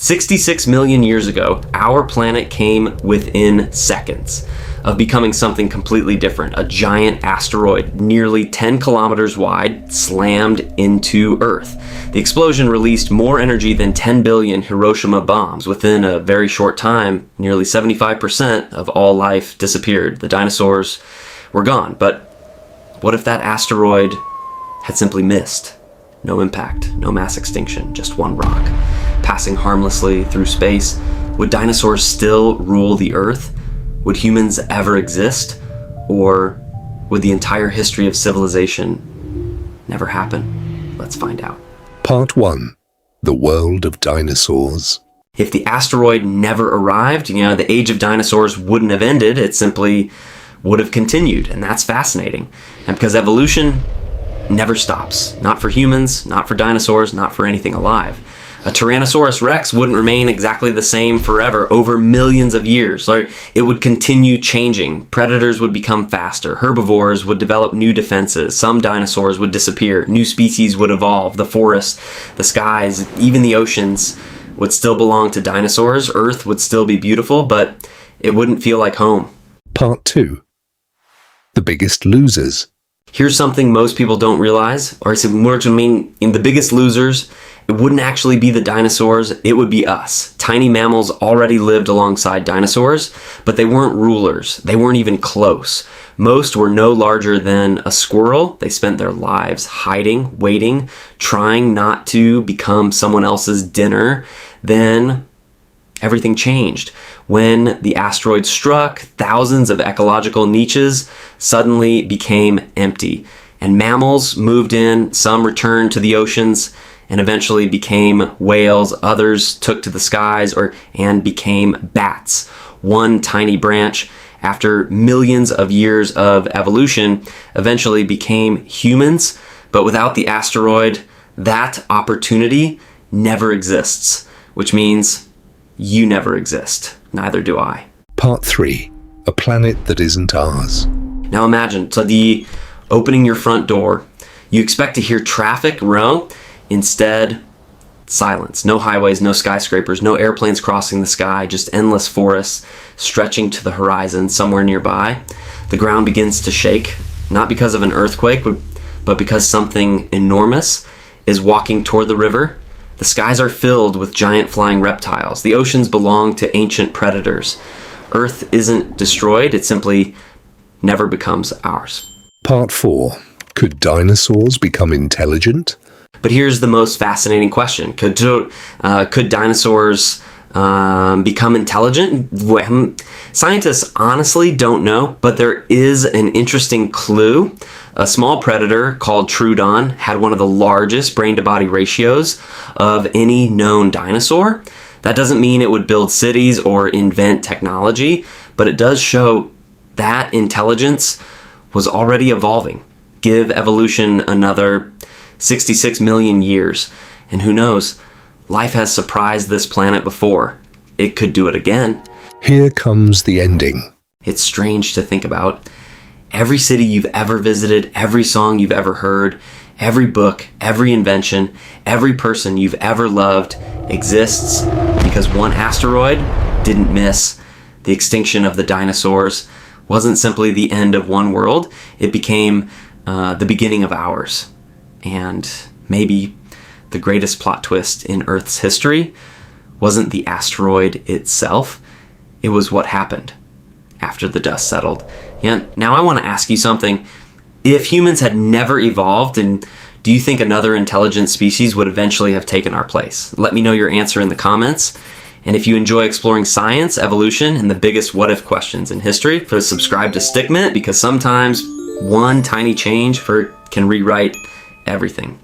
66 million years ago, our planet came within seconds of becoming something completely different. A giant asteroid, nearly 10 kilometers wide, slammed into Earth. The explosion released more energy than 10 billion Hiroshima bombs. Within a very short time, nearly 75% of all life disappeared. The dinosaurs were gone. But what if that asteroid had simply missed? No impact, no mass extinction, just one rock passing harmlessly through space. Would dinosaurs still rule the Earth? Would humans ever exist? Or would the entire history of civilization never happen? Let's find out. Part 1. The World of Dinosaurs. If the asteroid never arrived, the age of dinosaurs wouldn't have ended. It simply would have continued, and that's fascinating. And because evolution never stops. Not for humans, not for dinosaurs, not for anything alive. A Tyrannosaurus rex wouldn't remain exactly the same forever over millions of years. It would continue changing. Predators would become faster. Herbivores would develop new defenses. Some dinosaurs would disappear. New species would evolve. The forests, the skies, even the oceans would still belong to dinosaurs. Earth would still be beautiful, but it wouldn't feel like home. Part 2. The Biggest Losers. Here's something most people don't realize, or in the biggest losers, it wouldn't actually be the dinosaurs, it would be us. Tiny mammals already lived alongside dinosaurs, but they weren't rulers. They weren't even close. Most were no larger than a squirrel. They spent their lives hiding, waiting, trying not to become someone else's dinner. Then everything changed. When the asteroid struck, thousands of ecological niches suddenly became empty. And mammals moved in, some returned to the oceans, and eventually became whales. Others took to the skies and became bats. One tiny branch, after millions of years of evolution, eventually became humans. But without the asteroid, that opportunity never exists, which means you never exist. Neither do I. Part 3. A Planet That Isn't Ours. Now imagine, opening your front door, you expect to hear traffic row. Instead, silence. No highways, no skyscrapers, no airplanes crossing the sky, just endless forests stretching to the horizon somewhere nearby. The ground begins to shake, not because of an earthquake, but because something enormous is walking toward the river. The skies are filled with giant flying reptiles. The oceans belong to ancient predators. Earth isn't destroyed, it simply never becomes ours. Part 4. Could dinosaurs become intelligent? But here's the most fascinating question. Could dinosaurs become intelligent? Well, scientists honestly don't know, but there is an interesting clue. A small predator called Troodon had one of the largest brain-to-body ratios of any known dinosaur. That doesn't mean it would build cities or invent technology, but it does show that intelligence was already evolving. Give evolution another 66 million years, and who knows, life has surprised this planet before. It could do it again. Here comes the ending. It's strange to think about. Every city you've ever visited, every song you've ever heard, every book, every invention, every person you've ever loved exists because one asteroid didn't miss. The extinction of the dinosaurs wasn't simply the end of one world, it became the beginning of ours. And maybe the greatest plot twist in Earth's history wasn't the asteroid itself, it was what happened after the dust settled. Now I want to ask you something. If humans had never evolved, and do you think another intelligent species would eventually have taken our place? Let me know your answer in the comments. And if you enjoy exploring science, evolution, and the biggest what-if questions in history, please subscribe to Stickmint, because sometimes one tiny change can rewrite everything.